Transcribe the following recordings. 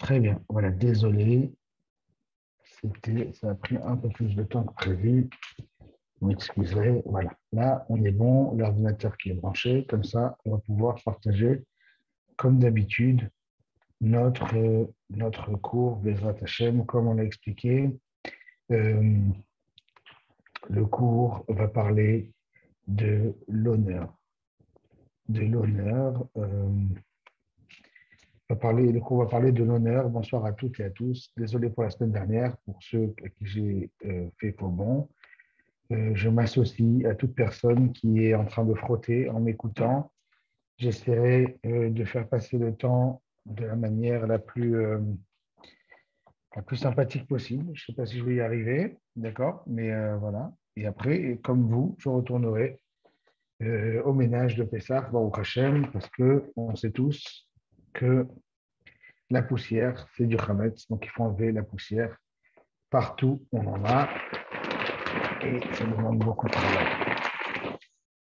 Très bien. Voilà, désolé. Ça a pris un peu plus de temps que prévu. Vous m'excuserez. Voilà. Là, on est bon. L'ordinateur qui est branché. Comme ça, on va pouvoir partager, comme d'habitude, notre cours Bezrat Hashem. Comme on l'a expliqué, euh, le cours va parler de l'honneur. De l'honneur. Le cours va parler de l'honneur. Bonsoir à toutes et à tous. Désolé pour la semaine dernière, pour ceux à qui j'ai fait faux bon. Je m'associe à toute personne qui est en train de frotter en m'écoutant. J'essaierai de faire passer le temps de la manière la plus sympathique possible. Je ne sais pas si je vais y arriver, d'accord, mais voilà. Et après, comme vous, je retournerai au ménage de Pessah, Baruch Hashem, parce qu'on sait tous que la poussière, c'est du Hametz, donc il faut enlever la poussière partout, on en a, et ça demande beaucoup de travail.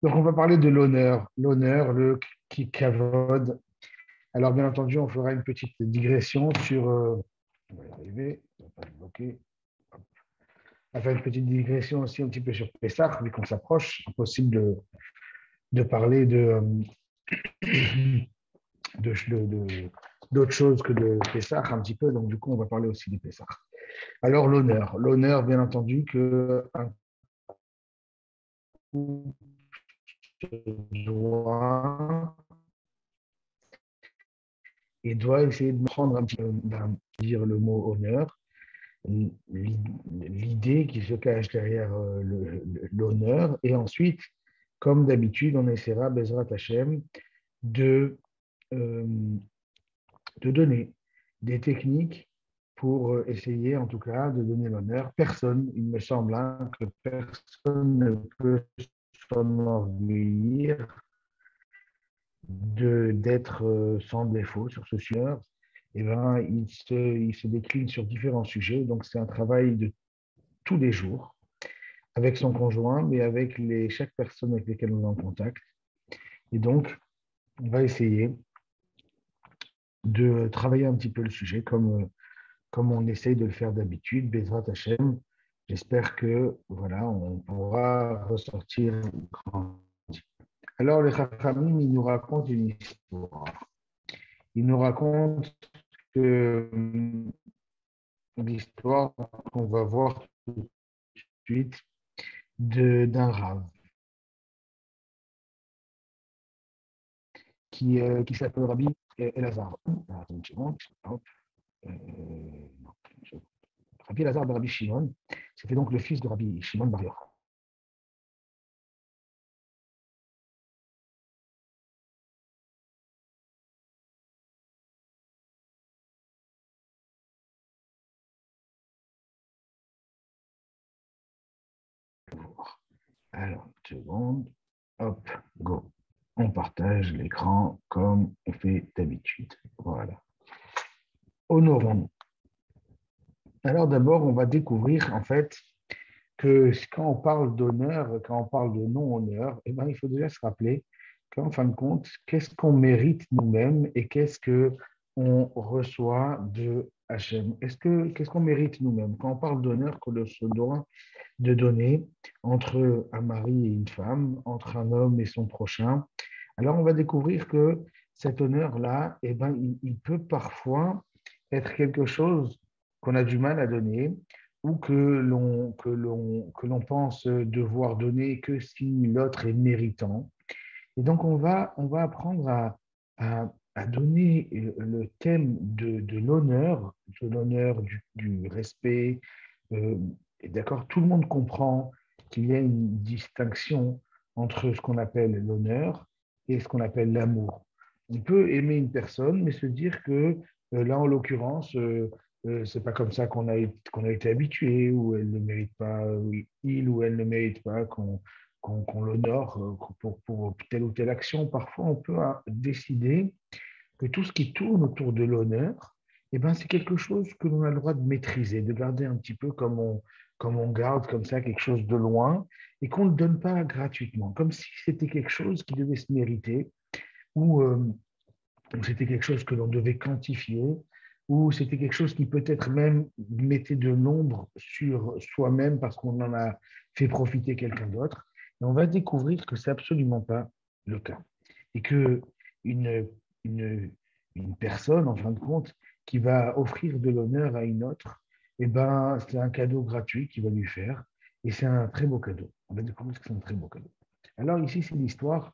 Donc, on va parler de l'honneur, le kikavod. Alors, bien entendu, on fera une petite digression sur. On va y arriver, on va pas le bloquer. On va faire une petite digression aussi un petit peu sur Pessah, vu qu'on s'approche. Impossible de parler d'autre chose que de Pessah un petit peu. Donc, du coup, on va parler aussi du Pessah. Alors, l'honneur. L'honneur, bien entendu, qu'un couple doit et doit essayer de prendre un petit peu, dire le mot honneur, l'idée qui se cache derrière l'honneur, et ensuite, comme d'habitude, on essaiera, Bezrat Hashem, de, euh, de donner des techniques pour essayer, en tout cas, de donner l'honneur. Personne, il me semble, hein, que personne ne peut s'enorgueillir d'être sans défaut sur ce sujet. Eh ben, il se décline sur différents sujets. Donc, c'est un travail de tous les jours avec son conjoint, mais avec chaque personne avec laquelle on est en contact. Et donc, on va essayer de travailler un petit peu le sujet comme on essaye de le faire d'habitude. Bezrat Hashem, j'espère que voilà, on pourra ressortir grand. Alors, les Chachamim, ils nous racontent une histoire. Ils nous racontent que l'histoire qu'on va voir tout de suite d'un rave qui s'appelle Rabbi Elazar. Attends une seconde. Non, Rabbi Elazar de Rabbi Shimon, c'était donc le fils de Rabbi Shimon Bar Yochai. Alors, une seconde. Hop, go. On partage l'écran comme on fait d'habitude. Voilà. Honorons-nous. Alors d'abord, on va découvrir en fait que quand on parle d'honneur, quand on parle de non-honneur, eh ben, il faut déjà se rappeler qu'en fin de compte, qu'est-ce qu'on mérite nous-mêmes et qu'est-ce qu'on reçoit de Hachem. Qu'est-ce qu'on mérite nous-mêmes? Quand on parle d'honneur, qu'on se doit de donner entre un mari et une femme, entre un homme et son prochain, alors on va découvrir que cet honneur-là, eh ben, il peut parfois être quelque chose qu'on a du mal à donner ou que l'on pense devoir donner que si l'autre est méritant. Et donc, on va apprendre à donner le thème de l'honneur, du respect. Euh, et d'accord, tout le monde comprend qu'il y a une distinction entre ce qu'on appelle l'honneur et ce qu'on appelle l'amour. On peut aimer une personne, mais se dire que là, en l'occurrence, c'est pas comme ça qu'on a été habitué, ou elle ne mérite pas, il ou elle ne mérite pas qu'on l'honore pour telle ou telle action. Parfois, on peut décider que tout ce qui tourne autour de l'honneur, eh ben, c'est quelque chose que l'on a le droit de maîtriser, de garder un petit peu comme on garde comme ça quelque chose de loin et qu'on ne le donne pas gratuitement, comme si c'était quelque chose qui devait se mériter ou c'était quelque chose que l'on devait quantifier. ou c'était quelque chose qui peut-être même mettait de l'ombre sur soi-même parce qu'on en a fait profiter quelqu'un d'autre. Et on va découvrir que c'est absolument pas le cas. Et que une, une, une personne, en fin de compte, qui va offrir de l'honneur à une autre, eh ben, c'est un cadeau gratuit qu'il va lui faire. Et c'est un très beau cadeau. On va découvrir que c'est un très beau cadeau. Alors ici, c'est l'histoire.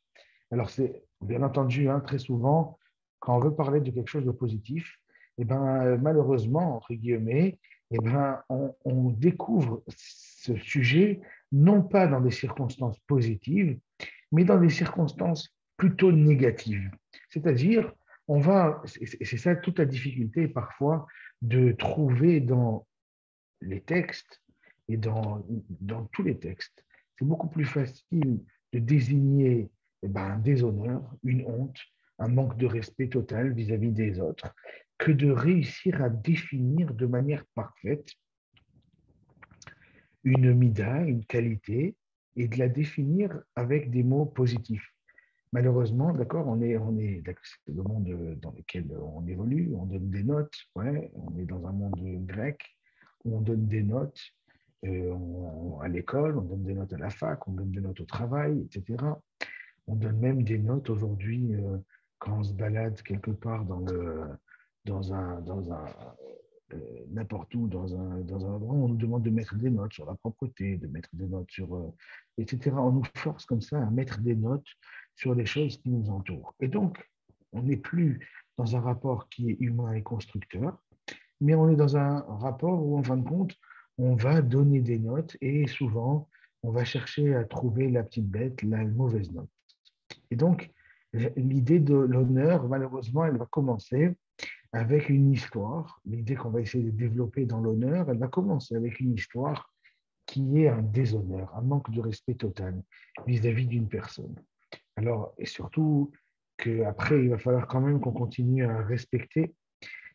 Alors c'est bien entendu, hein, très souvent, quand on veut parler de quelque chose de positif, eh ben, malheureusement, entre guillemets, eh ben, on découvre ce sujet non pas dans des circonstances positives, mais dans des circonstances plutôt négatives. C'est-à-dire, c'est ça toute la difficulté parfois de trouver dans les textes et dans tous les textes. C'est beaucoup plus facile de désigner un déshonneur, une honte, un manque de respect total vis-à-vis des autres, que de réussir à définir de manière parfaite une mida, une qualité, et de la définir avec des mots positifs. Malheureusement, d'accord, c'est le monde dans lequel on évolue, on donne des notes, ouais, on est dans un monde grec où on donne des notes à l'école, on donne des notes à la fac, on donne des notes au travail, etc. On donne même des notes aujourd'hui quand on se balade quelque part dans un n'importe où, dans un endroit, on nous demande de mettre des notes sur la propreté, de mettre des notes sur, etc. On nous force comme ça à mettre des notes sur les choses qui nous entourent. Et donc, on n'est plus dans un rapport qui est humain et constructeur, mais on est dans un rapport où, en fin de compte, on va donner des notes et souvent, on va chercher à trouver la petite bête, la mauvaise note. Et donc, l'idée de l'honneur, malheureusement, elle va commencer avec une histoire. L'idée qu'on va essayer de développer dans l'honneur, elle va commencer avec une histoire qui est un déshonneur, un manque de respect total vis-à-vis d'une personne. Alors, et surtout qu'après, il va falloir quand même qu'on continue à respecter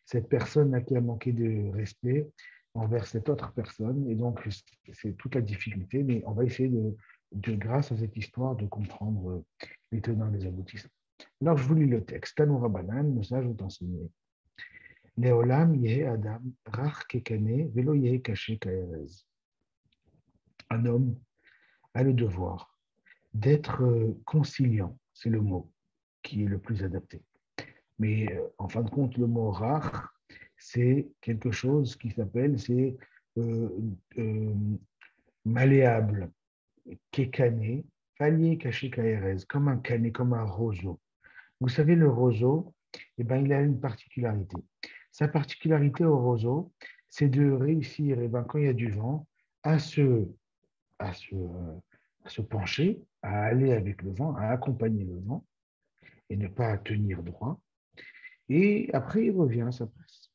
cette personne à qui a manqué de respect envers cette autre personne. Et donc, c'est toute la difficulté, mais on va essayer grâce à cette histoire, de comprendre les tenants et les aboutissants. Alors, je vous lis le texte. Tanoura Banan, le sage vous enseigner. Leolam yehe adam, rach kekane, velo yehe kaché kaerez. Un homme a le devoir d'être conciliant, c'est le mot qui est le plus adapté. Mais en fin de compte, le mot rare, c'est quelque chose qui s'appelle, c'est euh, euh, malléable, kékané, palier caché kaérez, comme un canet, comme un roseau. Vous savez, le roseau, eh ben, il a une particularité. Sa particularité au roseau, c'est de réussir, eh ben, quand il y a du vent, à se, à, se, à se pencher, à aller avec le vent, à accompagner le vent et ne pas tenir droit. Et après, il revient à sa place.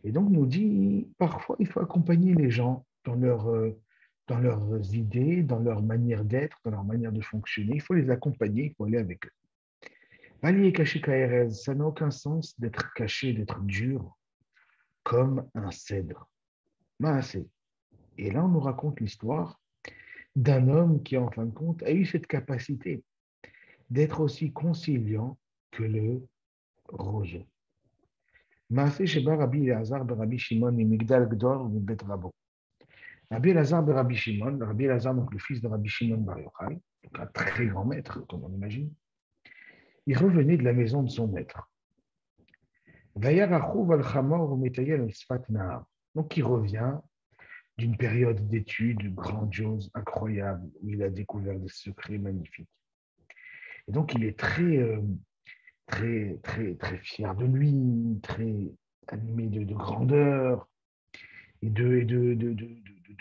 Et donc, nous dit, parfois, il faut accompagner les gens dans leurs idées, dans leur manière d'être, dans leur manière de fonctionner. Il faut les accompagner, il faut aller avec eux. Palier caché KRS, ça n'a aucun sens d'être caché, d'être dur, comme un cèdre. Maasé. Et là, on nous raconte l'histoire d'un homme qui, en fin de compte, a eu cette capacité d'être aussi conciliant que le roseau. Maasé Sheba Rabbi Elazar Rabbi Shimon Migdal Gdor Bet Rabo. Rabbi Elazar Rabbi Shimon, Rabbi Elazar, donc le fils de Rabbi Shimon Bar Yochai, donc un très grand maître, comme on imagine, il revenait de la maison de son maître. Donc il revient d'une période d'études grandiose, incroyable, où il a découvert des secrets magnifiques. Et donc il est très fier de lui, très animé de grandeur et de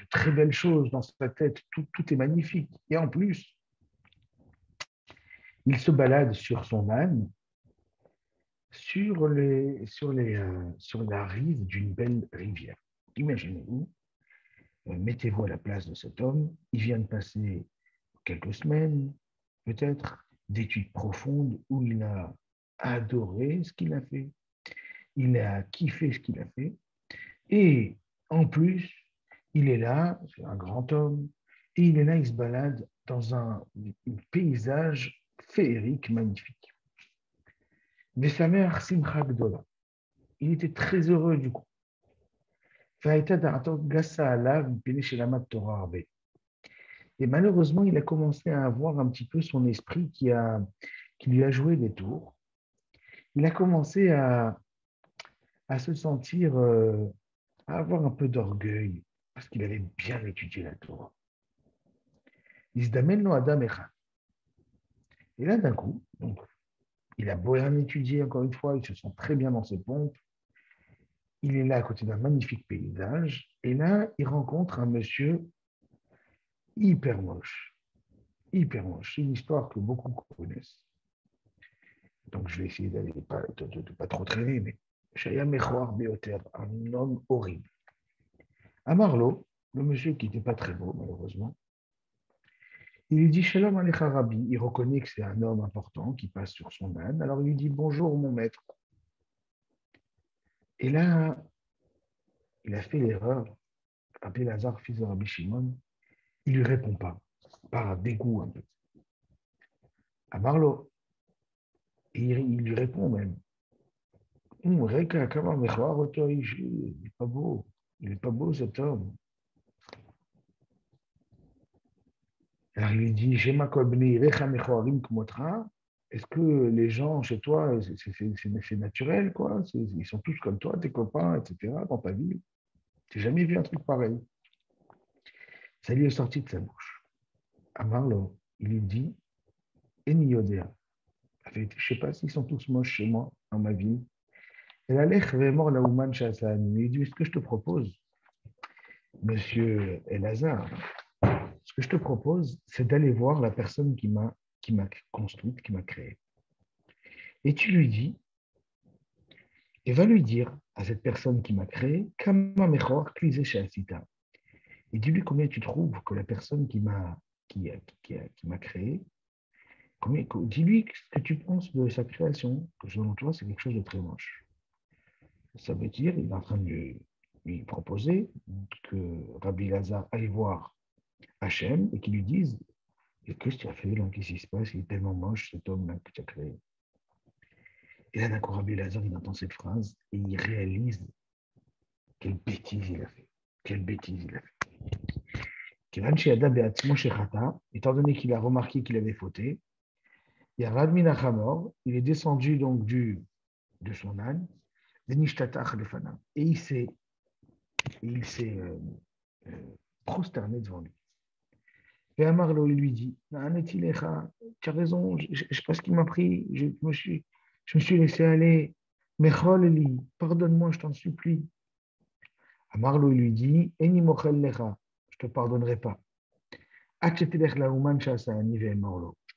très belles choses dans sa tête. Tout est magnifique. Et en plus, il se balade sur son âne sur la rive d'une belle rivière. Imaginez-vous, mettez-vous à la place de cet homme, il vient de passer quelques semaines, peut-être, d'études profondes où il a adoré ce qu'il a fait, il a kiffé ce qu'il a fait, et en plus, il est là, c'est un grand homme, et il est là, il se balade dans un paysage féerique magnifique. Mais sa mère, Simcha Gdola, il était très heureux du coup. Et malheureusement, il a commencé à avoir un petit peu son esprit qui lui a joué des tours. Il a commencé à se sentir, à avoir un peu d'orgueil, parce qu'il avait bien étudié la Torah. Il se damène Adam Echad. Et là, d'un coup, donc, il a beau rien étudier, encore une fois, il se sent très bien dans ses pompes. Il est là à côté d'un magnifique paysage. Et là, il rencontre un monsieur hyper moche. Hyper moche. C'est une histoire que beaucoup connaissent. Donc, je vais essayer d'aller de pas trop traîner, mais Shaya Mechouar Beoter, un homme horrible. À Marlowe, le monsieur qui n'était pas très beau, malheureusement, il lui dit Shalom Alecha Rabbi. Il reconnaît que c'est un homme important qui passe sur son âne. Alors, il lui dit bonjour, mon maître. Et là, il a fait l'erreur. Rabbi Lazare, fils de Rabbi Shimon, il ne lui répond pas, par dégoût un peu. À Marlowe, et il lui répond même Reka, comment il n'est pas beau. Il n'est pas beau cet homme. Alors il lui dit Shema kol bnei Recha mechoarim kmotra. Est-ce que les gens chez toi, c'est naturel, quoi? Ils sont tous comme toi, tes copains, etc., dans ta vie. Tu n'as jamais vu un truc pareil. Ça lui est sorti de sa bouche. À Marlowe, il lui dit Eni yodea. Je ne sais pas s'ils sont tous moches chez moi, dans ma ville. Et la lech mort la ouman chassan. Il dit, ce que je te propose, monsieur Elazar, ce que je te propose, c'est d'aller voir la personne qui m'a construite, qui m'a créé. Et tu lui dis, et va lui dire à cette personne qui m'a créé, Kama mechor klise shasita. Et dis-lui combien tu trouves que la personne qui m'a créé, dis-lui ce que tu penses de sa création, que selon toi, c'est quelque chose de très moche. Ça veut dire, il est en train de lui proposer que Rabbi Lazare aille voir Hachem et qu'il lui dise qu'est-ce que tu as fait là, qu'est-ce qui se passe, il est tellement moche cet homme-là que tu as créé. Et là, d'un coup, Rabbi Lazare, il entend cette phrase et il réalise quelle bêtise il a fait. Quelle bêtise il a fait. Étant donné qu'il a remarqué qu'il avait fauté, il y a Radmin Achamor, il est descendu donc de son âne, et il s'est prosterné devant lui. Et Amarlo, il lui dit, tu as raison, je ne sais pas ce qui m'a pris, je me suis laissé aller. Mechol Eli, pardonne-moi, je t'en supplie. Amarlo, il lui dit, Eni mochel lecha, je ne te pardonnerai pas. Je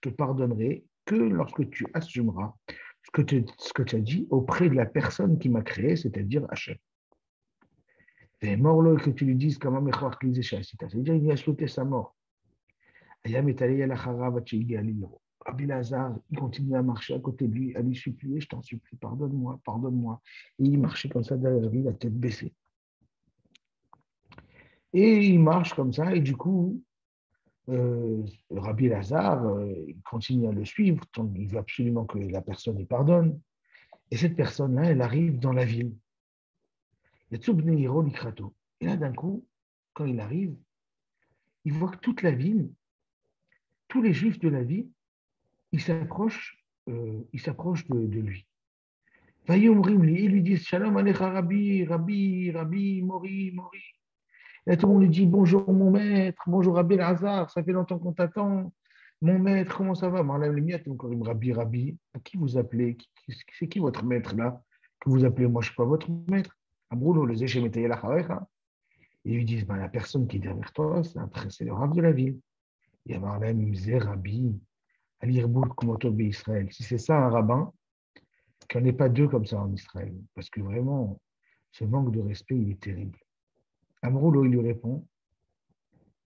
te pardonnerai que lorsque tu assumeras ce que tu as dit auprès de la personne qui m'a créé, c'est-à-dire Hachem. Et Morlo, que tu lui dises comment Mechor Klise Shasita, c'est-à-dire il a souhaité sa mort. Rabbi Lazare, il continue à marcher à côté de lui, à lui supplier, je t'en supplie, pardonne-moi, pardonne-moi. Et il marchait comme ça derrière lui, la tête baissée. Et il marche comme ça, et du coup, Rabbi Lazare, il continue à le suivre, il veut absolument que la personne lui pardonne. Et cette personne-là, elle arrive dans la ville. Et là, d'un coup, quand il arrive, il voit que toute la ville, tous les juifs de la ville, ils s'approchent de lui. Ils lui disent Shalom Alecha Rabbi, Rabbi, Rabbi, Mori, Mori. Et là, tout le monde lui dit bonjour mon maître, bonjour Rabbi Lazare, ça fait longtemps qu'on t'attend. Mon maître, comment ça va? Marlène Lemiette, encore une Rabbi, Rabbi. Qui vous appelez? C'est qui votre maître là? Que vous appelez? Moi, je ne suis pas votre maître. Abroulo, le Zéchemetayel Acharecha. Ils lui disent la personne qui est derrière toi, c'est le Rav de la ville. Il y a Marlène, Mzé, Rabbi, Alirboul, Kumotobe Israël. Si c'est ça un rabbin, qu'il n'y en ait pas deux comme ça en Israël. Parce que vraiment, ce manque de respect, il est terrible. Amroulo, il lui répond,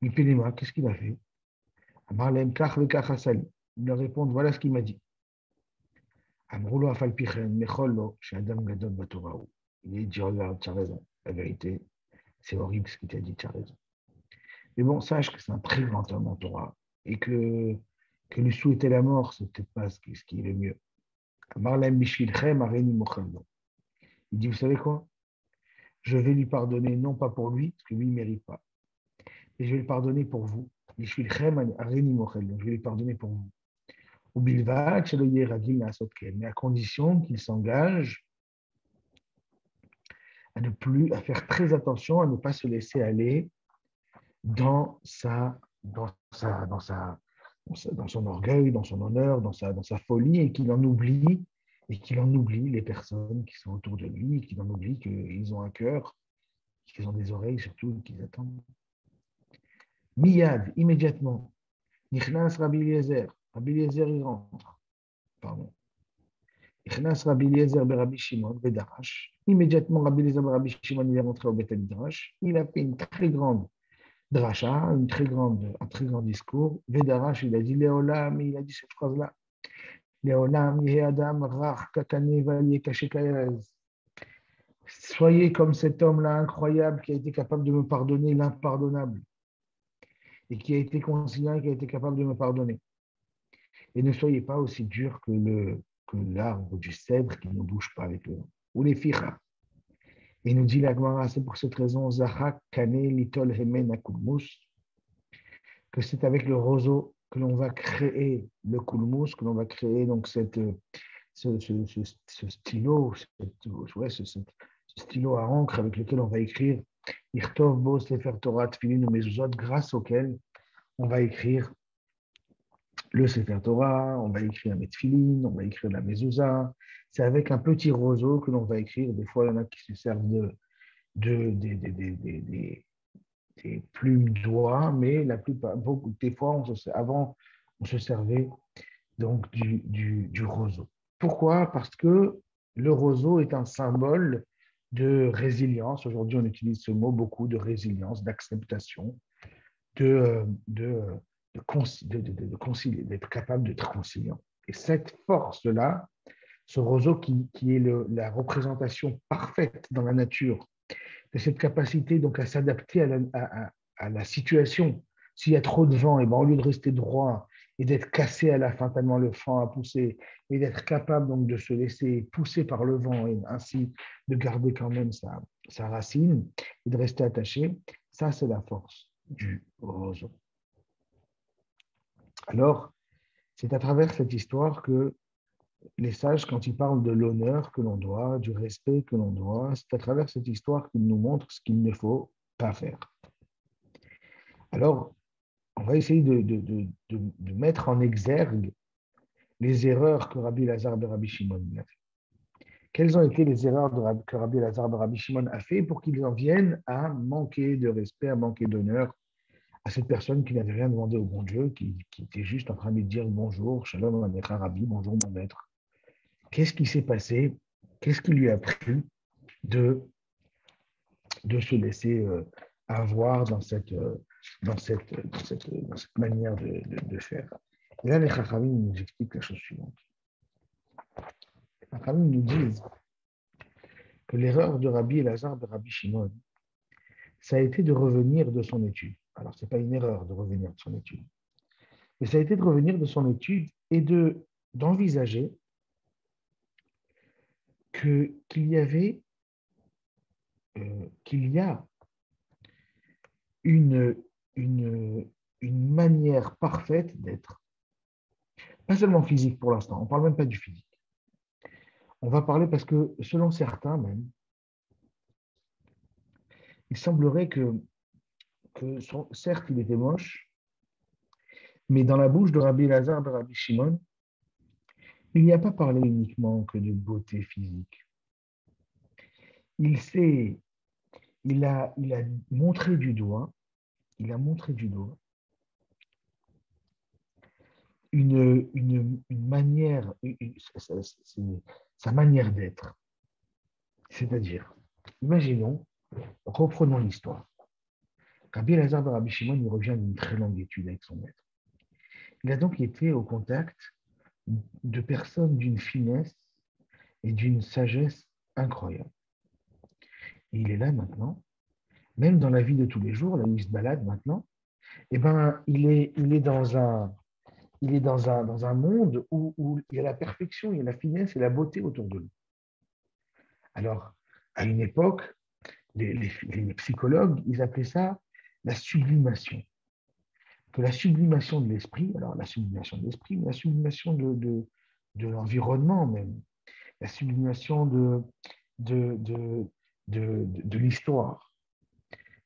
Mipelema, qu'est-ce qu'il a fait? Amarlem, Kach le Kach Hasali. Il lui répond, voilà ce qu'il m'a dit. Amroulo, Afalpichen, Mechollo, chez Adam Gadol Batoraou. Il dit, regarde, tu as raison. La vérité, c'est horrible ce qu'il t'a dit, tu as raison. Mais bon, sache que c'est un très grand homme en Torah et que lui souhaiter la mort, c'est peut-être pas ce qui est le mieux. Amarlem, Mishvilchem, Areni Mochello. Il dit, vous savez quoi? Je vais lui pardonner, non pas pour lui, parce que lui, il ne mérite pas. Et je vais le pardonner pour vous. Je suis le chem areni mochel, donc je vais lui pardonner pour vous. Ou bilvad, shelo yeh ragil la'asot ken, mais à condition qu'il s'engage à ne plus, à faire très attention, à ne pas se laisser aller dans son orgueil, dans son honneur, dans sa folie, et qu'il en oublie les personnes qui sont autour de lui, et qu'il en oublie qu'ils ont un cœur, qu'ils ont des oreilles surtout, et qu'ils attendent. Miyad, immédiatement, Nichnas Rabbi Eliezer, Rabbi Eliezer il rentre, pardon. Nichnas Rabbi Eliezer Rabbi Shimon, Vedarash. Immédiatement, Rabbi Eliezer Rabbi Shimon il est rentré au Beth Midrash. Il a fait une très grande dracha, un très grand discours. Vedarash, il a dit Léolam, il a dit cette phrase-là. Léolam, Yehe Adam, Rach, Kakane, Valier, Kaché Kaerez. Soyez comme cet homme-là incroyable qui a été capable de me pardonner l'impardonnable et qui a été conciliant, qui a été capable de me pardonner. Et ne soyez pas aussi dur que l'arbre du cèdre qui ne bouge pas avec le vent. Ou les ficha. Et il nous dit la Gemara, c'est pour cette raison, Zahak, Kane, Litol, Hemen, Akulmus, que c'est avec le roseau que l'on va créer le kulmus, que l'on va créer donc ce stylo, ce stylo à encre avec lequel on va écrire Irtov, Bo, Sefer Torah, Tfilin ou Mezuzot, grâce auquel on va écrire le Sefer Torah, on va écrire la Tfilin, on va écrire la Mezuzah. C'est avec un petit roseau que l'on va écrire. Des fois, il y en a qui se servent des plumes d'oie, mais la plupart, des fois, avant, on se servait donc du roseau. Pourquoi? Parce que le roseau est un symbole de résilience. Aujourd'hui, on utilise ce mot beaucoup, de résilience, d'acceptation, concilier, d'être capable d'être conciliant. Et cette force-là, ce roseau qui est la représentation parfaite dans la nature de cette capacité donc à s'adapter à la situation. S'il y a trop de vent, et ben, au lieu de rester droit et d'être cassé à la fin tellement le vent a poussé, et d'être capable donc de se laisser pousser par le vent et ainsi de garder quand même sa racine et de rester attaché, ça c'est la force du roseau. Alors, c'est à travers cette histoire que les sages, quand ils parlent de l'honneur que l'on doit, du respect que l'on doit, c'est à travers cette histoire qu'ils nous montrent ce qu'il ne faut pas faire. Alors, on va essayer de mettre en exergue les erreurs que Rabbi Elazar de Rabbi Shimon a fait. Quelles ont été les erreurs que Rabbi Elazar de Rabbi Shimon a fait pour qu'ils en viennent à manquer de respect, à manquer d'honneur à cette personne qui n'avait rien demandé au bon Dieu, qui était juste en train de lui dire bonjour, shalom alecha Rabbi, bonjour mon maître. Qu'est-ce qui s'est passé? Qu'est-ce qui lui a pris de se laisser avoir dans cette manière de faire? Et là, les Chachamim nous expliquent la chose suivante. Les Chachamim nous disent que l'erreur de Rabbi Elazar de Rabbi Shimon, ça a été de revenir de son étude. Alors, ce n'est pas une erreur de revenir de son étude, mais ça a été de revenir de son étude et d'envisager qu'il y a une manière parfaite d'être. Pas seulement physique pour l'instant, on ne parle même pas du physique. On va parler parce que, selon certains même, il semblerait que certes, il était moche, mais dans la bouche de Rabbi Elazar, de Rabbi Shimon, il n'y a pas parlé uniquement que de beauté physique. Il a montré du doigt, une manière, sa manière d'être. C'est-à-dire, imaginons, reprenons l'histoire. Rabbi Elazar de Rabbi Shimon, il revient d'une très longue étude avec son maître. Il a donc été au contact de personnes d'une finesse et d'une sagesse incroyable. Et il est là maintenant, même dans la vie de tous les jours, là où il se balade maintenant, eh ben, il est dans un monde où il y a la perfection, il y a la finesse et la beauté autour de lui. Alors, À une époque, les psychologues, ils appelaient ça la sublimation. Que la sublimation de l'esprit, alors la sublimation de l'esprit, mais la sublimation de l'environnement même, la sublimation de, de, de l'histoire.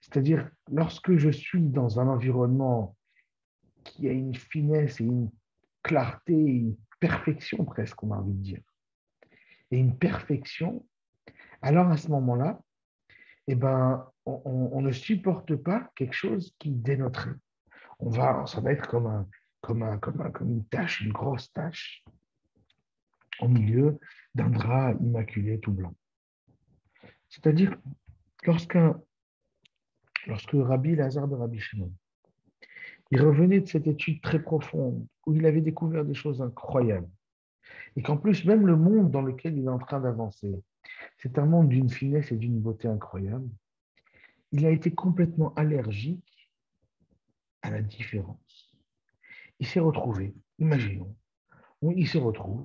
C'est-à-dire, lorsque je suis dans un environnement qui a une finesse et une clarté, une perfection presque, on a envie de dire, et une perfection, alors à ce moment-là, eh ben, on ne supporte pas quelque chose qui dénoterait. Ça va être comme une tache, une grosse tache, au milieu d'un drap immaculé tout blanc. C'est-à-dire, lorsque Rabbi Lazare de Rabbi Shimon, il revenait de cette étude très profonde, où il avait découvert des choses incroyables, et qu'en plus, même le monde dans lequel il est en train d'avancer, c'est un monde d'une finesse et d'une beauté incroyable, il a été complètement allergique à la différence. Il s'est retrouvé, imaginons, où il se retrouve.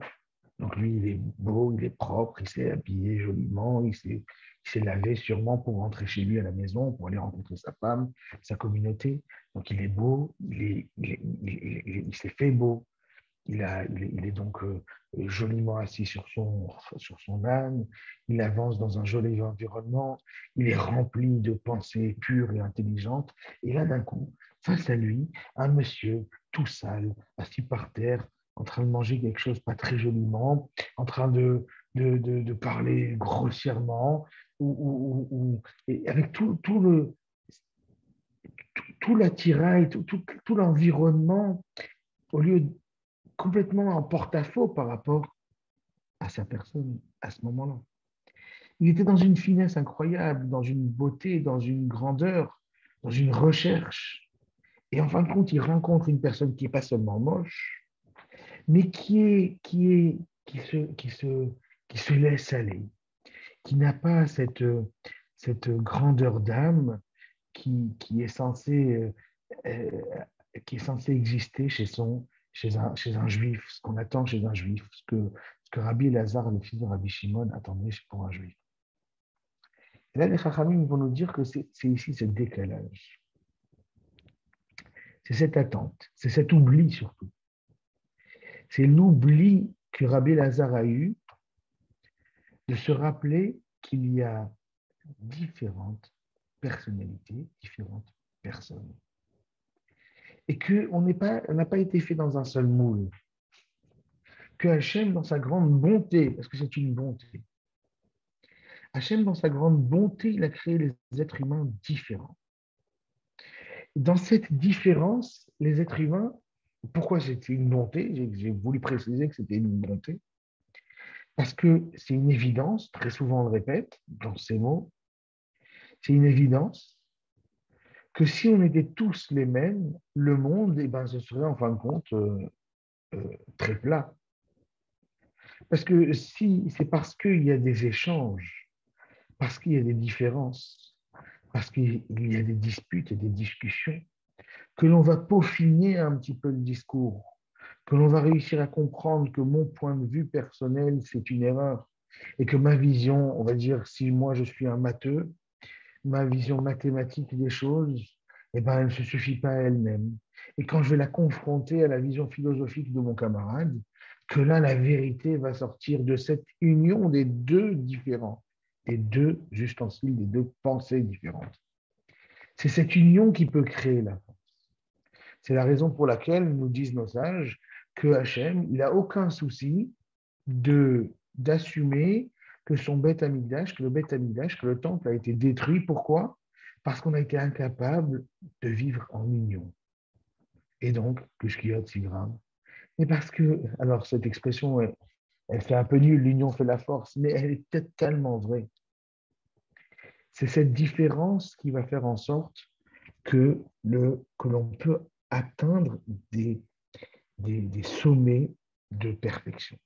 Donc lui, il est beau, il est propre, il s'est habillé joliment, il s'est lavé sûrement pour rentrer chez lui à la maison, pour aller rencontrer sa femme, sa communauté. Donc il est beau, il s'est fait beau. Il est donc joliment assis sur son âne, il avance dans un joli environnement, il est rempli de pensées pures et intelligentes. Et là, d'un coup, face à lui, un monsieur tout sale, assis par terre, en train de manger quelque chose pas très joliment, en train de parler grossièrement, et avec tout l'attirail, tout l'environnement, au lieu complètement en porte-à-faux par rapport à sa personne à ce moment-là. Il était dans une finesse incroyable, dans une beauté, dans une grandeur, dans une recherche. Et en fin de compte, il rencontre une personne qui n'est pas seulement moche, mais qui se laisse aller, qui n'a pas cette grandeur d'âme qui est censée exister chez un juif, ce qu'on attend chez un juif, ce que Rabbi Elazar, le fils de Rabbi Shimon, attendait pour un juif. Et là, les Chachamim vont nous dire que c'est ici ce décalage. C'est cette attente, c'est cet oubli surtout. C'est l'oubli que Rabbi Elazar a eu de se rappeler qu'il y a différentes personnalités, différentes personnes. Et qu'on n'a pas été fait dans un seul moule. Que Hachem, dans sa grande bonté, parce que c'est une bonté, Hachem, dans sa grande bonté, il a créé les êtres humains différents. Dans cette différence, les êtres humains, pourquoi c'était une bonté? J'ai voulu préciser que c'était une bonté, parce que c'est une évidence, très souvent on le répète dans ces mots, c'est une évidence que si on était tous les mêmes, le monde, eh ben, ce serait en fin de compte très plat. Parce que si c'est parce qu'il y a des échanges, parce qu'il y a des différences, parce qu'il y a des disputes et des discussions, que l'on va peaufiner un petit peu le discours, que l'on va réussir à comprendre que mon point de vue personnel, c'est une erreur, et que ma vision, on va dire, si moi je suis un matheux, ma vision mathématique des choses, eh ben, elle ne se suffit pas à elle-même. Et quand je vais la confronter à la vision philosophique de mon camarade, que là, la vérité va sortir de cette union des deux différents, des deux ustensiles, des deux pensées différentes. C'est cette union qui peut créer la force. C'est la raison pour laquelle nous disent nos sages que Hachem, il n'a aucun souci d'assumer que son Beth Amikdash, que le temple a été détruit. Pourquoi? Parce qu'on a été incapable de vivre en union. Et donc, que Shkiot si grave. Et parce que, alors cette expression, elle fait un peu nulle, l'union fait la force, mais elle est totalement vraie. C'est cette différence qui va faire en sorte que l'on peut atteindre des sommets de perfection.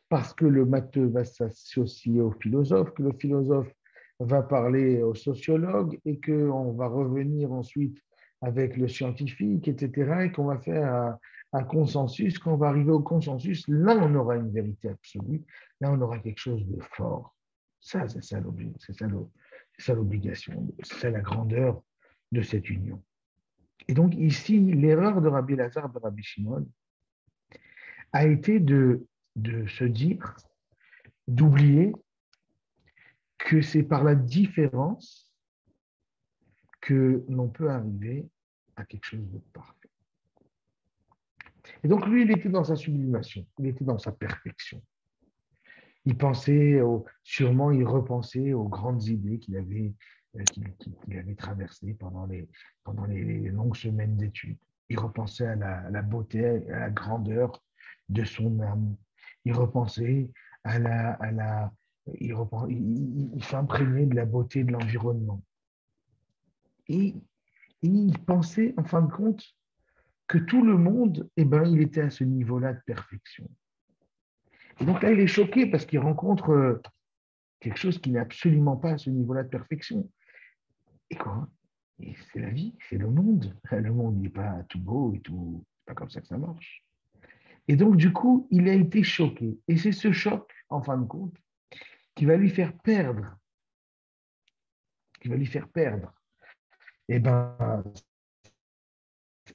Parce que le matheux va s'associer au philosophe, que le philosophe va parler au sociologue et qu'on va revenir ensuite avec le scientifique, etc., et qu'on va faire un consensus. Quand on va arriver au consensus, là, on aura une vérité absolue, là, on aura quelque chose de fort. Ça, c'est ça l'obligation, c'est ça la grandeur de cette union. Et donc ici, l'erreur de Rabbi Lazare de Rabbi Shimon a été de se dire, d'oublier que c'est par la différence que l'on peut arriver à quelque chose de parfait. Et donc lui, il était dans sa sublimation, il était dans sa perfection. Il pensait, sûrement, il repensait aux grandes idées qu'il avait traversées pendant les longues semaines d'études. Il repensait à la beauté, à la grandeur de son âme. Il repensait il s'imprégnait de la beauté de l'environnement. Et il pensait, en fin de compte, que tout le monde, eh ben, il était à ce niveau-là de perfection. Et donc là, il est choqué parce qu'il rencontre quelque chose qui n'est absolument pas à ce niveau-là de perfection. Et quoi? C'est la vie, c'est le monde. Le monde n'est pas tout beau et tout. C'est pas comme ça que ça marche. Et donc, du coup, il a été choqué. Et c'est ce choc, en fin de compte, qui va lui faire perdre, qui va lui faire perdre, eh ben,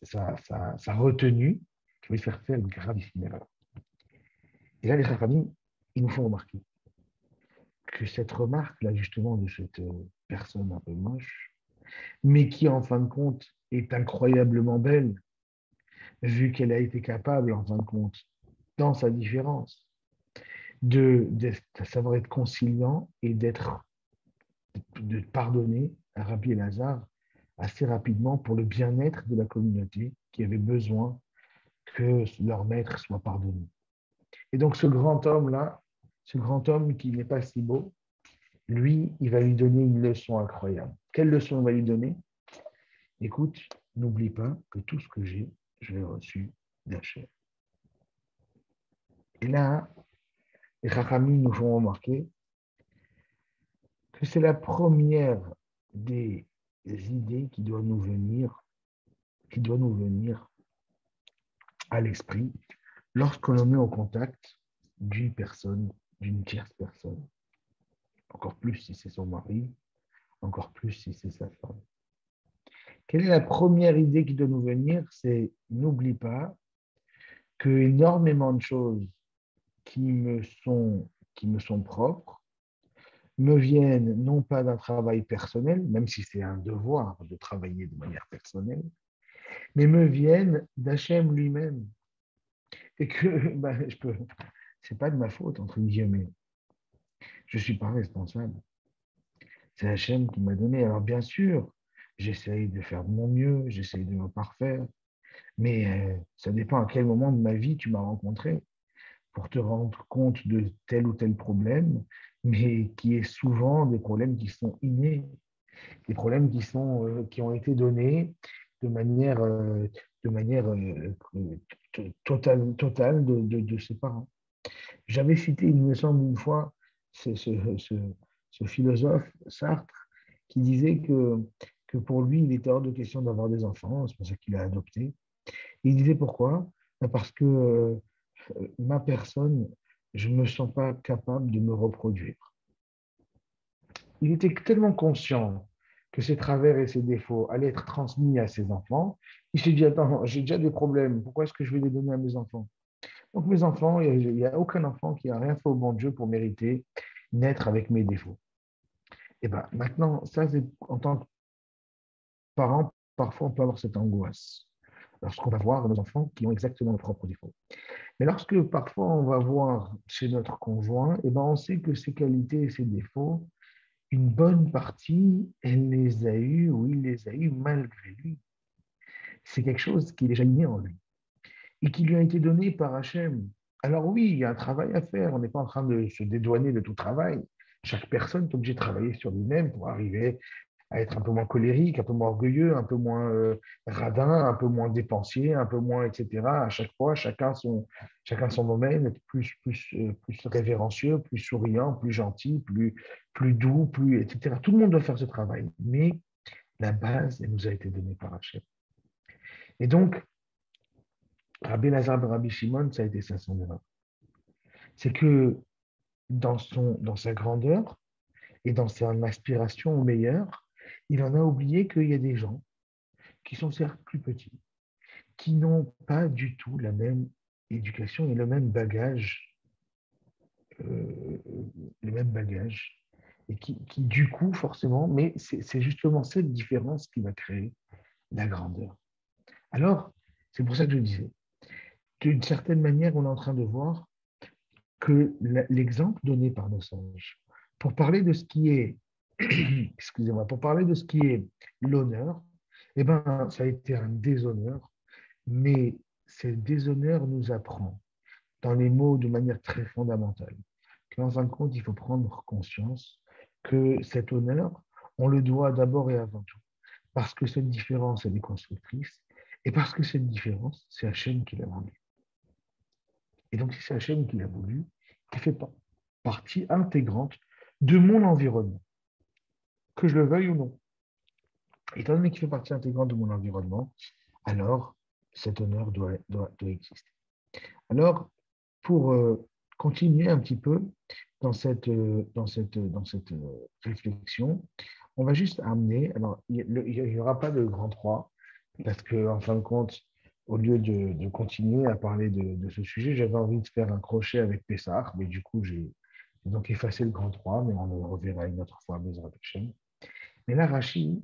sa retenue, qui va lui faire faire une gravissime erreur. Et là, les familles, ils nous font remarquer que cette remarque-là, justement, de cette personne un peu moche, mais qui, en fin de compte, est incroyablement belle, vu qu'elle a été capable, en fin de compte, dans sa différence, de savoir être conciliant et de pardonner à Rabbi Elazar assez rapidement pour le bien-être de la communauté qui avait besoin que leur maître soit pardonné. Et donc ce grand homme-là, ce grand homme qui n'est pas si beau, lui, il va lui donner une leçon incroyable. Quelle leçon il va lui donner? Écoute, n'oublie pas que tout ce que j'ai, je l'ai reçu d'Hachem. Et là, les Chachamim nous font remarquer que c'est la première des idées qui doit nous venir à l'esprit lorsque l'on met au contact d'une personne, d'une tierce personne. Encore plus si c'est son mari, encore plus si c'est sa femme. Quelle est la première idée qui doit nous venir? C'est n'oublie pas que énormément de choses qui me sont propres me viennent non pas d'un travail personnel, même si c'est un devoir de travailler de manière personnelle, mais me viennent d'Hachem lui-même. Et que c'est pas de ma faute, entre guillemets. Je ne suis pas responsable. C'est Hachem qui m'a donné. Alors bien sûr, j'essaye de faire de mon mieux, j'essaye de me parfaire, mais ça dépend à quel moment de ma vie tu m'as rencontré pour te rendre compte de tel ou tel problème, mais qui est souvent des problèmes qui sont innés, des problèmes qui ont été donnés de manière, totale de ses parents. J'avais cité, il me semble, une fois, ce philosophe Sartre qui disait que pour lui, il était hors de question d'avoir des enfants, c'est pour ça qu'il a adopté. Et il disait pourquoi? Parce que ma personne, je ne me sens pas capable de me reproduire. Il était tellement conscient que ses travers et ses défauts allaient être transmis à ses enfants. Il s'est dit, attends, j'ai déjà des problèmes, pourquoi est-ce que je vais les donner à mes enfants? Donc mes enfants, il n'y a aucun enfant qui n'a rien fait au bon Dieu pour mériter naître avec mes défauts. Et bien maintenant, ça, c'est en tant que parent, parfois on peut avoir cette angoisse lorsqu'on va voir nos enfants qui ont exactement nos propres défauts. Mais lorsque parfois on va voir chez notre conjoint, et ben on sait que ses qualités et ses défauts, une bonne partie, elle les a eus ou il les a eus malgré lui. C'est quelque chose qui est déjà inné en lui et qui lui a été donné par Hachem. Alors oui, il y a un travail à faire, on n'est pas en train de se dédouaner de tout travail. Chaque personne est obligée de travailler sur lui-même pour arriver à être un peu moins colérique, un peu moins orgueilleux, un peu moins radin, un peu moins dépensier, un peu moins, etc. À chaque fois, chacun son domaine, être plus révérencieux, plus souriant, plus gentil, plus doux, etc. Tout le monde doit faire ce travail, mais la base, elle nous a été donnée par Hachem. Et donc, Rabbi Lazar de Rabbi Shimon, ça a été ça son erreur. C'est que dans sa grandeur, et dans son aspiration au meilleur, il en a oublié qu'il y a des gens qui sont certes plus petits, qui n'ont pas du tout la même éducation et euh, le même bagage, et qui, du coup, forcément, mais c'est justement cette différence qui va créer la grandeur. Alors, c'est pour ça que je disais, d'une certaine manière, on est en train de voir que l'exemple donné par nos sages, pour parler de ce qui est, excusez-moi, pour parler de ce qui est l'honneur, eh ben, ça a été un déshonneur, mais ce déshonneur nous apprend, dans les mots de manière très fondamentale, qu'en fin de compte, il faut prendre conscience que cet honneur, on le doit d'abord et avant tout, parce que cette différence, elle est constructrice, et parce que cette différence, c'est Hachem qui l'a voulu. Et donc, si c'est Hachem qui l'a voulu, il fait partie intégrante de mon environnement, que je le veuille ou non. Étant donné qu'il fait partie intégrante de mon environnement, alors cet honneur doit exister. Alors, pour continuer un petit peu dans cette réflexion, on va juste amener, alors il n'y aura pas de grand 3, parce qu'en fin de compte, au lieu de continuer à parler de ce sujet, j'avais envie de faire un crochet avec Pessah, mais du coup, j'ai donc effacé le grand 3, mais on le reverra une autre fois, Bezrat Hashem. Mais là, Rachid,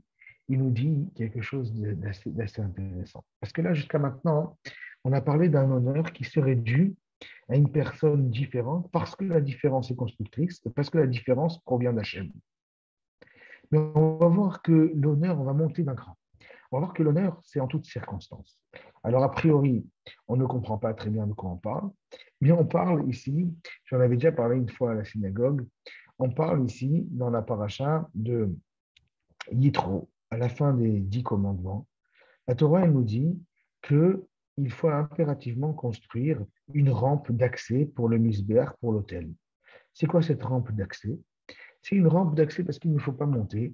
il nous dit quelque chose d'assez intéressant. Parce que là, jusqu'à maintenant, on a parlé d'un honneur qui serait dû à une personne différente parce que la différence est constructrice et parce que la différence provient d'Hachem. Mais on va voir que l'honneur, on va monter d'un cran. On va voir que l'honneur, c'est en toutes circonstances. Alors, a priori, on ne comprend pas très bien de quoi on parle, mais on parle ici, j'en avais déjà parlé une fois à la synagogue, on parle ici, dans la paracha, de Yitro, à la fin des 10 commandements. La Torah, elle nous dit qu'il faut impérativement construire une rampe d'accès pour le misbéach, pour l'autel. C'est quoi cette rampe d'accès? C'est une rampe d'accès parce qu'il ne faut pas monter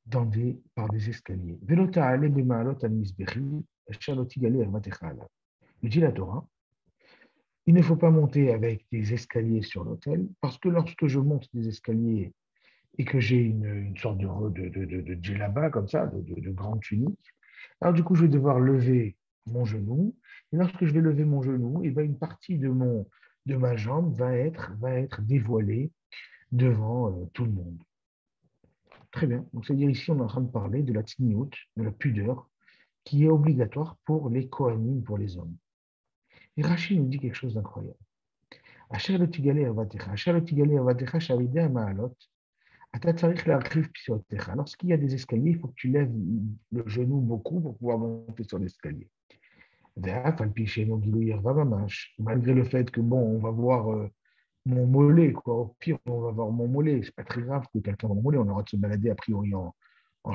par des escaliers. Il dit la Torah, il ne faut pas monter avec des escaliers sur l'autel parce que lorsque je monte des escaliers et que j'ai une sorte de djellaba comme ça, de grande tunique, alors du coup, je vais devoir lever mon genou. Et lorsque je vais lever mon genou, et bien, une partie de ma jambe va être dévoilée devant tout le monde. Très bien. Donc, c'est-à-dire ici, on est en train de parler de la tzniut, de la pudeur, qui est obligatoire pour les Kohanim, pour les hommes. Et Rachid nous dit quelque chose d'incroyable. Lorsqu'il y a des escaliers, il faut que tu lèves le genou beaucoup pour pouvoir monter sur l'escalier. Malgré le fait que, bon, on va voir mon mollet, quoi. Au pire, on va voir mon mollet. C'est pas très grave que quelqu'un voit mon mollet. On aura de se balader a priori en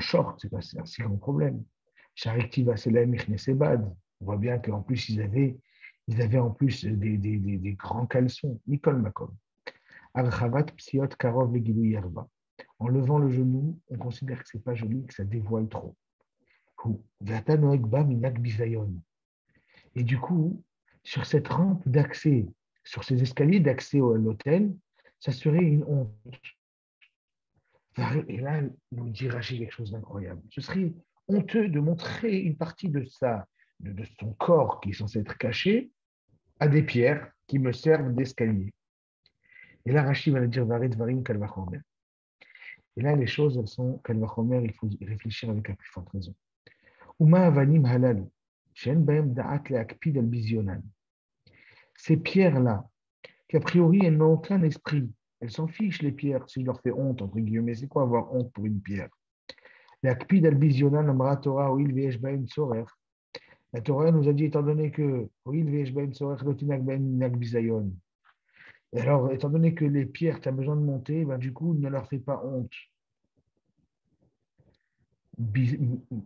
short. C'est pas un si grand problème. On voit bien qu'en plus, ils avaient en plus des grands caleçons. Nicole Macom. Archavat psiot karov legilou yerba. En levant le genou, on considère que c'est pas joli, que ça dévoile trop. Et du coup, sur cette rampe d'accès, sur ces escaliers d'accès à l'hôtel, ça serait une honte. Et là, nous dit Rachid quelque chose d'incroyable. Ce serait honteux de montrer une partie de son corps qui est censé être caché à des pierres qui me servent d'escalier. Et là, Rachid va le dire Varit Varim Kalvachomer. Et là, les choses, elles sont Kalvachomer, il faut y réfléchir avec la plus forte raison. Uma avanim halal, shen baem da'at le'akpid al bizyonan. Ces pierres-là, qu'a priori, elles n'ont aucun esprit. Elles s'en fichent, les pierres, si je leur fais honte, entre guillemets. C'est quoi avoir honte pour une pierre? L'akpid al bizyonan amra Torah oil ve'esh baem tzorer. La Torah nous a dit, étant donné que oil ve'esh baem tzorer lotinak baem minak bizayon. Et alors, étant donné que les pierres, tu as besoin de monter, ben, du coup, ne leur fais pas honte.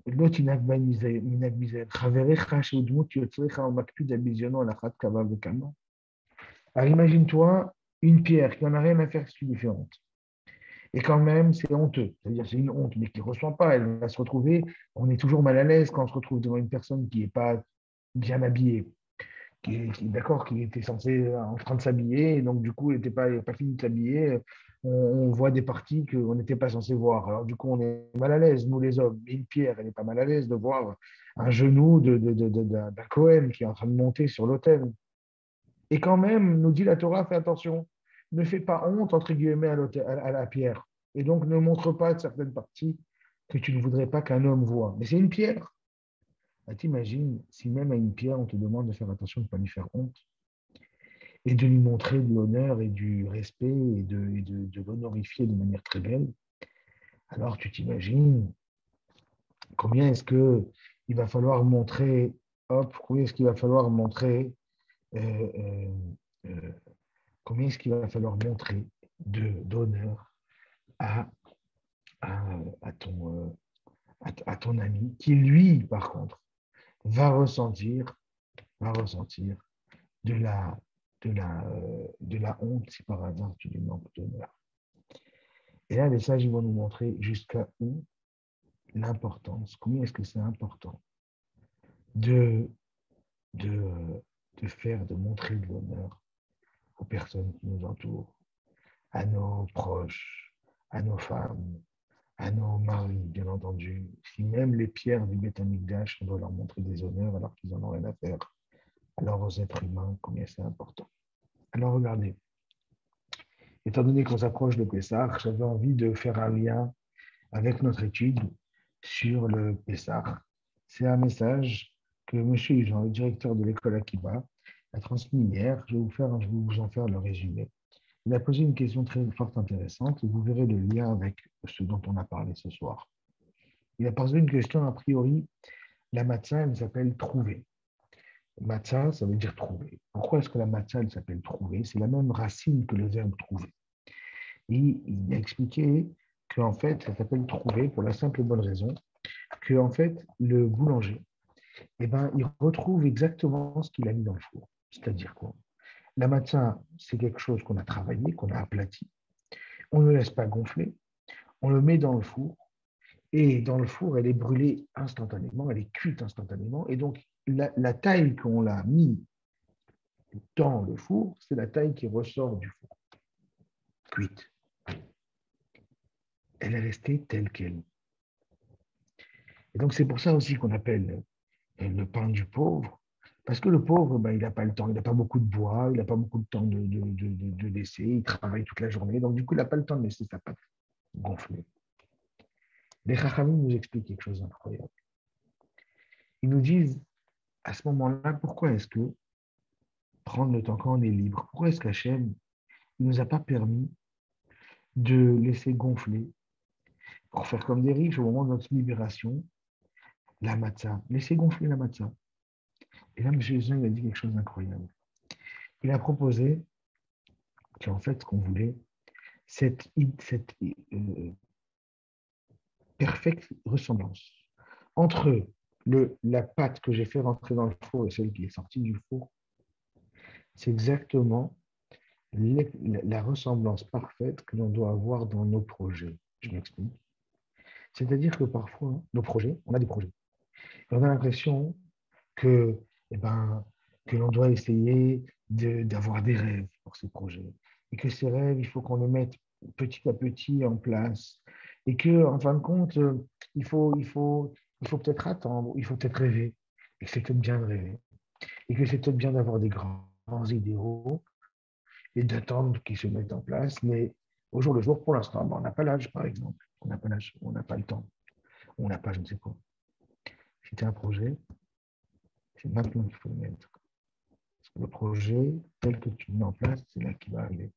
Lotinak baem minak bizayon. Chaverecha sheudmut yotzrecha o makpid al bizyono alachat kava vekama. Alors imagine-toi une pierre qui n'en a rien à faire si tu lui fais honte. Et quand même, c'est honteux. C'est-à-dire, c'est une honte, mais qui ne ressent pas. Elle va se retrouver, on est toujours mal à l'aise quand on se retrouve devant une personne qui n'est pas bien habillée, qui était censé en train de s'habiller, et donc du coup, elle n'était pas fini de s'habiller. on voit des parties qu'on n'était pas censé voir. Alors, du coup, on est mal à l'aise, nous les hommes. Mais une pierre, elle n'est pas mal à l'aise de voir un genou d'un Cohen qui est en train de monter sur l'autel. Et quand même, nous dit la Torah, fais attention, ne fais pas honte, entre guillemets, à la pierre. Et donc, ne montre pas certaines parties que tu ne voudrais pas qu'un homme voit. Mais c'est une pierre. Ah, t'imagines, si même à une pierre, on te demande de faire attention de ne pas lui faire honte et de lui montrer de l'honneur et du respect et de l'honorifier de manière très belle, alors tu t'imagines combien est-ce que il va falloir montrer, hop, combien est-ce qu'il va falloir montrer, euh, euh, euh, combien est-ce qu'il va falloir montrer d'honneur à, à ton ami qui, lui, par contre, va ressentir, va ressentir de de la honte si par hasard tu lui manques d'honneur. Et là, les sages ils vont nous montrer jusqu'à où l'importance, combien est-ce que c'est important de, de, de montrer de l'honneur aux personnes qui nous entourent, à nos proches, à nos femmes, à nos maris, bien entendu. Si même les pierres du Beth Amikdash, on doit leur montrer des honneurs alors qu'ils n'en ont rien à faire. Alors aux êtres humains, combien c'est important. Alors regardez, étant donné qu'on s'approche de Pessah, j'avais envie de faire un lien avec notre étude sur le Pessah. C'est un message que M. Jean, le directeur de l'école Akiba, a transmis hier. Je vais vous en faire le résumé. Il a posé une question très forte intéressante et vous verrez le lien avec ce dont on a parlé ce soir. Il a posé une question a priori, la matzah, elle s'appelle trouver. Matzah, ça veut dire trouver. Pourquoi est-ce que la matzah, elle s'appelle trouver? C'est la même racine que le verbe trouver. Et il a expliqué qu'en fait, ça s'appelle trouver pour la simple et bonne raison que en fait, le boulanger, eh ben, il retrouve exactement ce qu'il a mis dans le four. C'est-à-dire quoi? La matzah, c'est quelque chose qu'on a travaillé, qu'on a aplati. On ne le laisse pas gonfler. On le met dans le four. Et dans le four, elle est brûlée instantanément, elle est cuite instantanément. Et donc, la taille qu'on l'a mis dans le four, c'est la taille qui ressort du four, cuite. Elle est restée telle qu'elle. Et donc, c'est pour ça aussi qu'on appelle le pain du pauvre. Parce que le pauvre, ben, il n'a pas le temps, il n'a pas beaucoup de bois, il n'a pas beaucoup de temps de laisser, il travaille toute la journée. Donc, du coup, il n'a pas le temps de laisser sa pâte gonfler. Les Chachamim nous expliquent quelque chose d'incroyable. Ils nous disent, à ce moment-là, pourquoi est-ce que prendre le temps quand on est libre, pourquoi est-ce qu'Hachem ne nous a pas permis de laisser gonfler pour faire comme des riches au moment de notre libération, la matzah, laisser gonfler la matzah. Et là, M. Jean, il a dit quelque chose d'incroyable. Il a proposé qu'en fait, ce qu'on voulait, cette perfecte ressemblance entre la pâte que j'ai fait rentrer dans le four et celle qui est sortie du four, c'est exactement la ressemblance parfaite que l'on doit avoir dans nos projets. Je m'explique. C'est-à-dire que parfois, nos projets, on a des projets. Et on a l'impression que, eh ben, que l'on doit essayer d'avoir des rêves pour ces projets. Et que ces rêves, il faut qu'on les mette petit à petit en place. Et que, en fin de compte, il faut peut-être attendre, il faut peut-être rêver. Et que c'est peut-être bien de rêver. Et que c'est peut-être bien d'avoir des grands idéaux et d'attendre qu'ils se mettent en place. Mais au jour le jour, pour l'instant, ben, on n'a pas l'âge, par exemple. On n'a pas l'âge, on n'a pas le temps. On n'a pas, je ne sais quoi. Si tu as un projet, c'est maintenant qu'il faut le mettre. Le projet, tel que tu le mets en place, c'est là qu'il va arriver.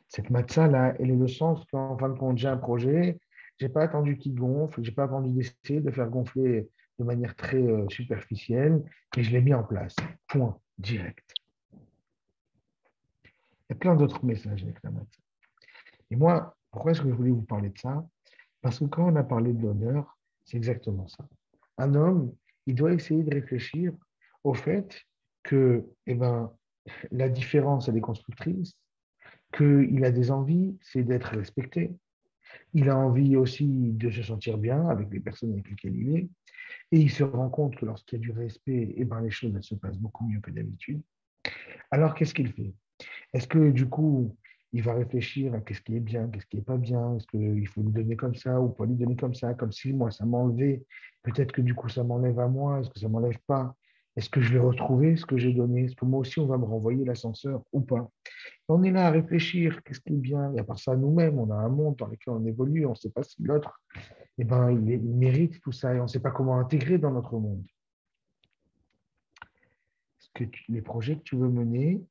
Cette matzah-là, elle est le sens qu'en fin de compte, j'ai un projet, je n'ai pas attendu qu'il gonfle, je n'ai pas attendu d'essayer de faire gonfler de manière très superficielle, et je l'ai mis en place. Point, direct. Il y a plein d'autres messages avec la matzah. Et moi, pourquoi est-ce que je voulais vous parler de ça? Parce que quand on a parlé de l'honneur, c'est exactement ça. Un homme, il doit essayer de réfléchir au fait que eh ben, la différence, elle est constructrice, qu'il a des envies, c'est d'être respecté. Il a envie aussi de se sentir bien avec les personnes avec lesquelles il est. Et il se rend compte que lorsqu'il y a du respect, eh ben, les choses elles se passent beaucoup mieux que d'habitude. Alors, qu'est-ce qu'il fait? Est-ce que du coup, il va réfléchir à qu'est-ce qui est bien, qu'est-ce qui n'est pas bien, est-ce qu'il faut lui donner comme ça ou pas lui donner comme ça, comme si moi, ça m'enlevait. Peut-être que du coup, ça m'enlève à moi, est-ce que ça ne m'enlève pas? Est-ce que je vais retrouver ce que j'ai donné? Est-ce que moi aussi, on va me renvoyer l'ascenseur ou pas? On est là à réfléchir, qu'est-ce qui est bien? Et à part ça, nous-mêmes, on a un monde dans lequel on évolue, on ne sait pas si l'autre, eh ben, il mérite tout ça et on ne sait pas comment intégrer dans notre monde. Les projets que tu veux mener,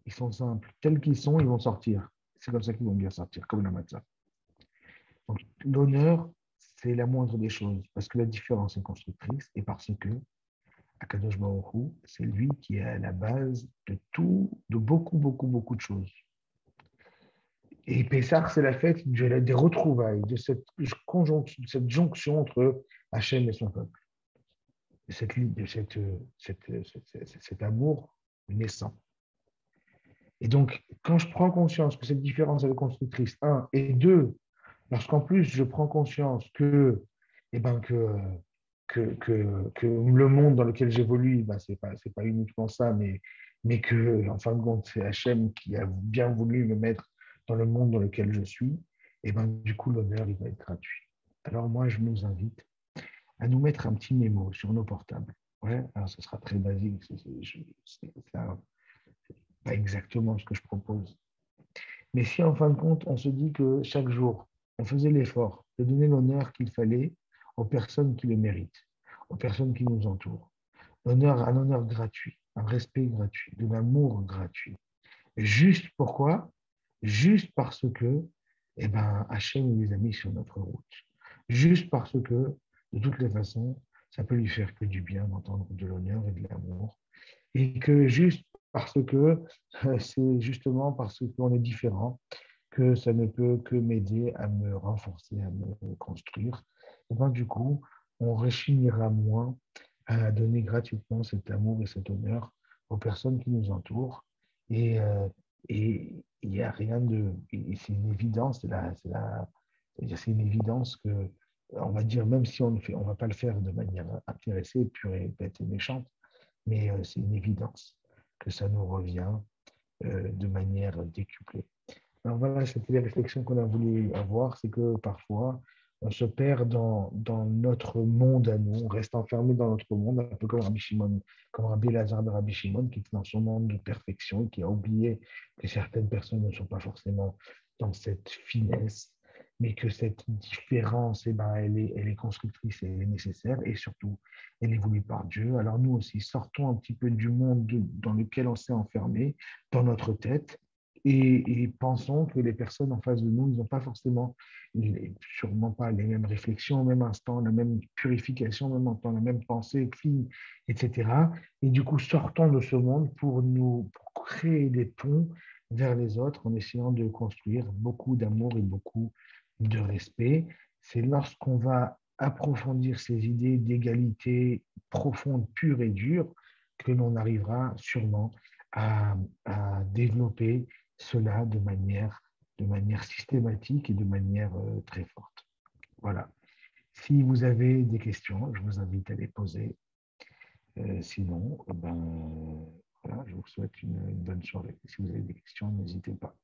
ils sont simples. Tels qu'ils sont, ils vont sortir. C'est comme ça qu'ils vont bien sortir, comme la matzah. Donc, l'honneur, c'est la moindre des choses, parce que la différence est constructrice et parce que Akadosh Baruch Hu, c'est lui qui est à la base de tout, de beaucoup, beaucoup, beaucoup de choses. Et Pessah, c'est la fête des retrouvailles, de cette jonction entre Hachem et son peuple, cet amour naissant. Et donc, quand je prends conscience que cette différence est constructrice, un, et deux, lorsqu'en plus je prends conscience eh ben, que le monde dans lequel j'évolue, ben, ce n'est pas uniquement ça, mais que, en fin de compte, c'est Hachem qui a bien voulu me mettre dans le monde dans lequel je suis, et ben, du coup, l'honneur, il va être gratuit. Alors moi, je nous invite à nous mettre un petit mémo sur nos portables. Ouais, alors ce sera très basique, c'est pas exactement ce que je propose. Mais si en fin de compte, on se dit que chaque jour, on faisait l'effort de donner l'honneur qu'il fallait aux personnes qui le méritent, aux personnes qui nous entourent, un honneur gratuit, un respect gratuit, de l'amour gratuit. Juste pourquoi? Juste parce que eh ben, Hachem les a mis sur notre route. Juste parce que, de toutes les façons, ça peut lui faire que du bien d'entendre de l'honneur et de l'amour. Et que juste parce que c'est justement parce qu'on est différent que ça ne peut que m'aider à me renforcer, à me construire. Et ben, du coup, on rechignera moins à donner gratuitement cet amour et cet honneur aux personnes qui nous entourent. Et et il n'y a rien de. C'est une évidence, c'est une évidence que, on va dire, même si on ne va pas le faire de manière intéressée, pure et bête et méchante, mais c'est une évidence que ça nous revient de manière décuplée. Alors voilà, c'était les réflexions qu'on a voulu avoir, c'est que parfois, on se perd dans notre monde à nous, on reste enfermé dans notre monde, un peu comme Rabbi Shimon, comme Rabbi Lazare de Rabbi Shimon, qui est dans son monde de perfection, qui a oublié que certaines personnes ne sont pas forcément dans cette finesse, mais que cette différence, eh ben, elle est constructrice et elle est nécessaire, et surtout, elle est voulue par Dieu. Alors nous aussi, sortons un petit peu du monde dans lequel on s'est enfermé, dans notre tête, et pensons que les personnes en face de nous, ils n'ont pas forcément, sûrement pas les mêmes réflexions au même instant, la même purification au même temps, la même pensée clean, etc. Et du coup, sortons de ce monde pour créer des ponts vers les autres en essayant de construire beaucoup d'amour et beaucoup de respect. C'est lorsqu'on va approfondir ces idées d'égalité profonde, pure et dure, que l'on arrivera sûrement à développer cela de manière systématique et de manière très forte. Voilà. Si vous avez des questions, je vous invite à les poser. Sinon, voilà, je vous souhaite une bonne soirée. Si vous avez des questions, n'hésitez pas.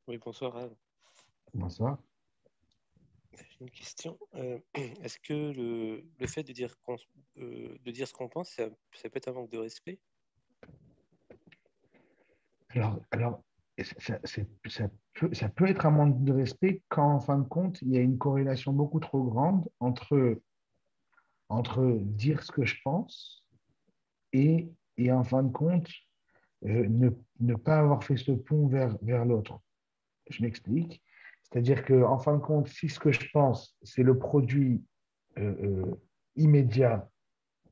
Oui, bonsoir, Rav. Bonsoir. J'ai une question. Est-ce que le fait de dire ce qu'on pense, ça peut être un manque de respect? Alors ça peut être un manque de respect quand, en fin de compte, il y a une corrélation beaucoup trop grande entre dire ce que je pense et en fin de compte, ne pas avoir fait ce pont vers l'autre. Je m'explique. C'est-à-dire qu'en fin de compte, si ce que je pense, c'est le produit euh, immédiat,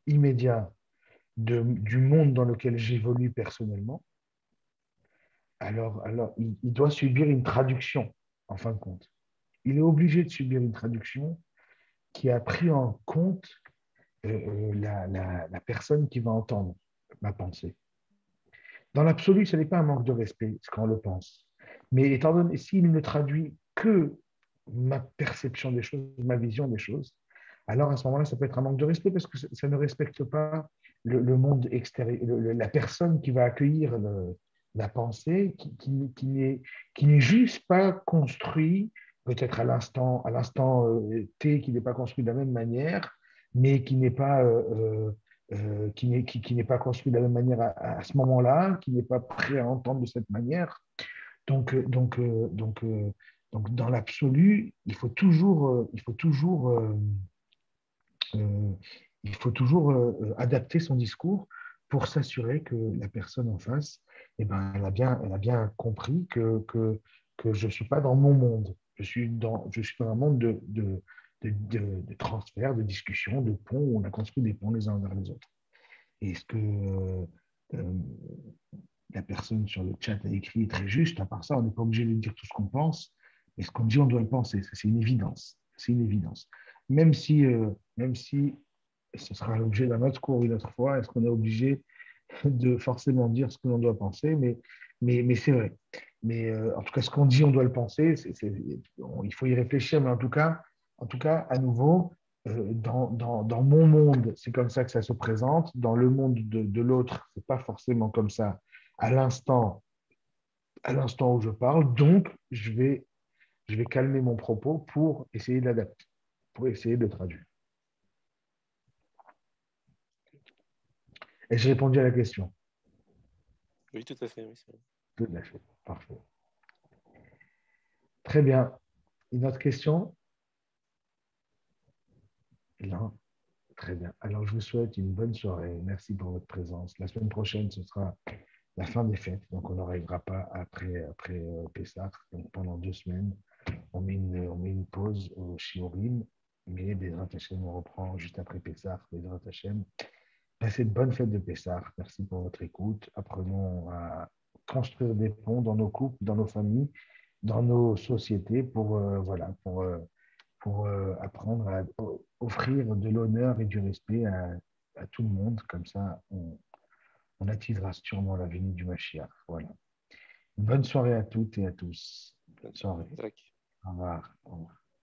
immédiat du monde dans lequel j'évolue personnellement, alors il doit subir une traduction, en fin de compte. Il est obligé de subir une traduction qui a pris en compte la personne qui va entendre ma pensée. Dans l'absolu, ce n'est pas un manque de respect, ce qu'on le pense. Mais étant donné, s'il ne traduit que ma perception des choses, ma vision des choses, alors à ce moment-là, ça peut être un manque de respect parce que ça ne respecte pas le monde extérieur, la personne qui va accueillir la pensée, qui n'est juste pas construit, peut-être à l'instant T, qui n'est pas construit de la même manière, mais qui n'est pas construit de la même manière à ce moment-là, qui n'est pas prêt à entendre de cette manière. Donc, euh, donc, euh, donc, euh, donc dans l'absolu, euh, il faut toujours adapter son discours pour s'assurer que la personne en face, eh ben, elle a bien compris que je ne suis pas dans mon monde. Je suis dans un monde de transfert, de discussion, de ponts, où on a construit des ponts les uns vers les autres. Et ce que euh, la personne sur le chat a écrit est très juste. À part ça, on n'est pas obligé de dire tout ce qu'on pense, mais ce qu'on dit, on doit le penser. C'est une évidence. C'est une évidence. Même si ce sera l'objet d'un autre cours une autre fois, est-ce qu'on est obligé de forcément dire ce que l'on doit penser, mais c'est vrai. Mais en tout cas, ce qu'on dit, on doit le penser. Il faut y réfléchir, mais en tout cas à nouveau, dans mon monde, c'est comme ça que ça se présente. Dans le monde de l'autre, c'est pas forcément comme ça à l'instant, à l'instant où je parle. Donc, je vais calmer mon propos pour essayer d'adapter, pour essayer de traduire. Et j'ai répondu à la question. Oui, tout à fait. Oui, c'est vrai. Tout à fait. Parfait. Très bien. Une autre question? Non. Très bien. Alors, je vous souhaite une bonne soirée. Merci pour votre présence. La semaine prochaine, ce sera la fin des fêtes. Donc, on n'arrivera pas après Pessah. Donc, pendant 2 semaines, on met une pause au Shiurim. Mais Bezrat Hashem, on reprend juste après Pessah. Bezrat Hashem. Passez de bonnes fêtes de Pessah. Merci pour votre écoute. Apprenons à construire des ponts dans nos couples, dans nos familles, dans nos sociétés pour apprendre à offrir de l'honneur et du respect à tout le monde. Comme ça, on attisera sûrement la venue du Mashiach. Voilà. Bonne soirée à toutes et à tous. Bonne soirée. Au revoir. Au revoir.